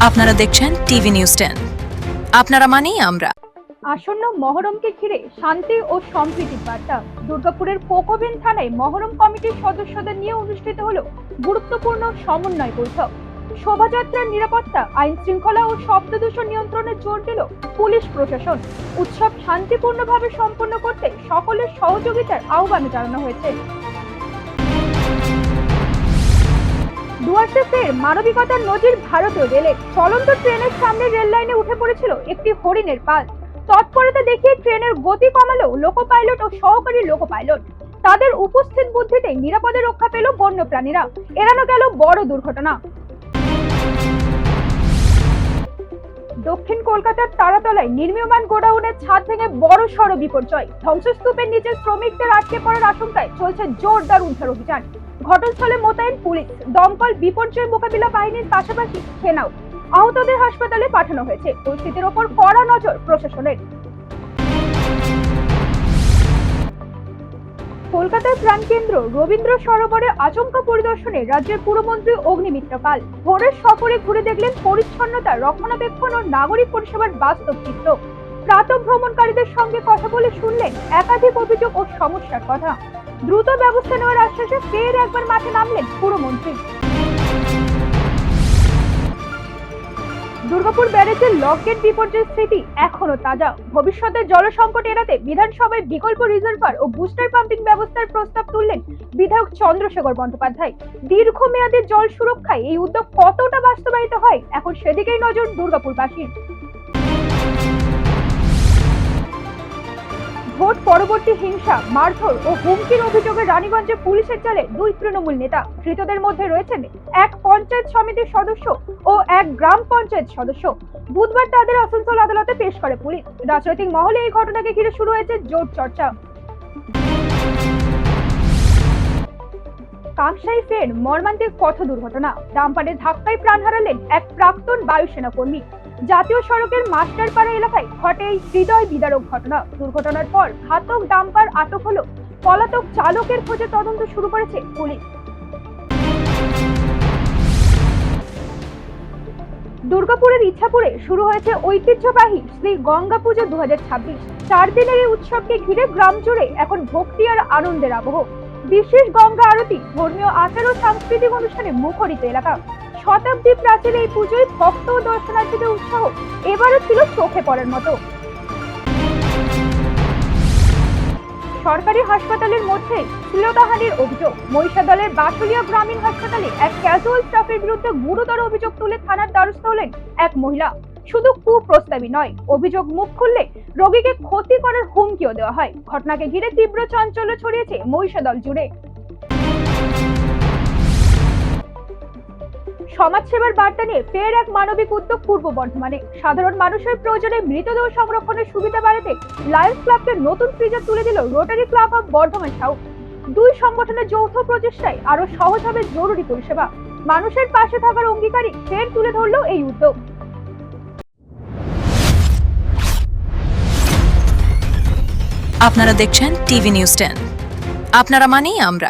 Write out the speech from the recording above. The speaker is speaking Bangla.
আপনারা দেখছেন টিভি নিউজ 10। আপনারা মানেই আমরা। আসন্ন মহরমকে ঘিরে শান্তি ও সম্প্রীতির বার্তা। দুর্গাপুরের কোকোভেন থানায় মহরম কমিটির সদস্যদের নিয়ে অনুষ্ঠিত হলো গুরুত্বপূর্ণ সমন্বয় বৈঠক। শোভাযাত্রার নিরাপত্তা, আইন শৃঙ্খলা ও শব্দ দূষণ নিয়ন্ত্রণে জোর দিল পুলিশ প্রশাসন। উৎসব শান্তিপূর্ণভাবে সম্পন্ন করতে সকলের সহযোগিতার আহ্বান জানানো হয়েছে। ডুয়ার্সে ফের মানবিকতার নজির ভারতীয় রেলে। চলন্ত ট্রেনের সামনে রেল লাইনে উঠে পড়েছিল একটি হরিণের পাল। তৎপরতা দেখিয়ে ট্রেনের গতি কমালো লোকো পাইলট ও সহকারী লোকো পাইলট। তাদের উপস্থিত বুদ্ধিতে নিরাপদে রক্ষা পেল বন্যপ্রাণীরা। এড়ানো গেল বড় দুর্ঘটনা। দক্ষিণ কলকাতার তারাতলায় নির্মীয়মান গোডাউনের ছাদ ভেঙে বড় সড় বিপর্যয়। ধ্বংসস্তূপের নিচে শ্রমিকদের আটকে পড়ার আশঙ্কায় চলছে জোরদার উদ্ধার অভিযান। ঘটনাস্থলে মোতায়েন পুলিশ, দমকল, বিপর্যয় মোকাবিলা বাহিনীর পাশাপাশি সেনাও। আহতদের হাসপাতালে পাঠানো হয়েছে। পরিস্থিতির ওপর কড়া নজর প্রশাসনের। কলকাতার প্রাণকেন্দ্র রবীন্দ্র সরোবরে আচমকা পরিদর্শনে রাজ্যের পুরমন্ত্রী অগ্নিমিত্র পাল ভোরের সফরে ঘুরে দেখলেন পরিচ্ছন্নতা, রক্ষণাবেক্ষণ ও নাগরিক পরিষেবার বাস্তব চিত্র। প্রাতঃ ভ্রমণকারীদের সঙ্গে কথা বলে শুনলেন একাধিক অভিযোগ ও সমস্যার কথা। দ্রুত ব্যবস্থা নেওয়ার আশ্বাসে ফের একবার মাঠে নামলেন পুরমন্ত্রী। দুর্গাপুর ব্যারেজের লকগেট বিপর্যয়ের স্মৃতি এখনো তাজা। ভবিষ্যতে জল সংকট এড়াতে বিধানসভায় বিকল্প রিজার্ভার ও বুস্টার পাম্পিং ব্যবস্থার প্রস্তাব তুললেন বিধায়ক চন্দ্রশেখর বন্দ্যোপাধ্যায়। দীর্ঘমেয়াদী জল সুরক্ষায় এই উদ্যোগ কতটা বাস্তবায়িত হয়, এখন সেদিকেই নজর দুর্গাপুরবাসীর। ভোট পরবর্তী হিংসা, মারধর ও হুমকির অভিযোগে রানীগঞ্জে পুলিশের জালে দুই তৃণমূল নেতা। ধৃতদের মধ্যে রয়েছেন এক পঞ্চায়েত সমিতির সদস্য ও এক গ্রাম পঞ্চায়েত সদস্য। বুধবার তাদের আসানসোল আদালতে পেশ করে পুলিশ। রাজনৈতিক মহলে এই ঘটনাকে ঘিরে শুরু হয়েছে জোর চর্চা। কাকসাই ফের মর্মান্তিক পথ দুর্ঘটনা। ডাম্পারের ধাক্কায় প্রাণ হারালেন এক প্রাক্তন বায়ুসেনা কর্মী। জাতীয় সড়কের মাস্টারপাড়া এলাকায় ঘটে এই হৃদয় বিদারক ঘটনা। দুর্ঘটনার পর ঘাতক ডাম্পার আটক হলো। পলাতক চালকের খোঁজে তদন্ত শুরু করেছে পুলিশ। দুর্গাপুরের ইচ্ছাপুরে শুরু হয়েছে ঐতিহ্যবাহী শ্রী গঙ্গা পুজো 2026। 4 দিনের এই উৎসবকে ঘিরে গ্রাম জুড়ে এখন ভক্তি আর আনন্দের আবহ। বিশেষ গঙ্গা আরতি, ধর্মীয় আচার ও সাংস্কৃতিক অনুষ্ঠানে মুখরিত এলাকা। শতাব্দী প্রাচীন এই পুজোয় ভক্ত ও দর্শনার্থীদের উৎসাহ এবারও ছিল চোখে পড়ার মতো। সরকারি হাসপাতালের মধ্যে শ্লীলতাহানির অভিযোগ। মহিষাদলের বাসুলিয়া গ্রামীণ হাসপাতালে এক ক্যাজুয়াল স্টাফের বিরুদ্ধে গুরুতর অভিযোগ তুলে থানার দ্বারস্থ হলেন এক মহিলা। শুধু কুপ্রস্তাবই নয়, অভিযোগ মুখ খুললে রোগীকে ক্ষতি করার হুমকিও দেওয়া হয়। ঘটনাকে ঘিরে তীব্র চাঞ্চল্য ছড়িয়েছে মহিষাদল জুড়ে। সমাজসেবার বার্তা নিয়ে ফের এক মানবিক উদ্যোগ পূর্ব বর্ধমানে। সাধারণ মানুষের প্রয়োজনে মৃতদেহ সংরক্ষণের সুবিধা বাড়াতে লায়ন্স ক্লাবকে নতুন ফ্রিজার তুলে দিল rotary club of Bardhaman south. দুই সংগঠনের যৌথ প্রচেষ্টায় আরো সহজ হবে জরুরি পরিষেবা। মানুষের পাশে থাকার অঙ্গীকারই ফের তুলে ধরল এই উদ্যোগ। আপনারা দেখছেন টিভি নিউজ 10। আপনারা মানেই আমরা।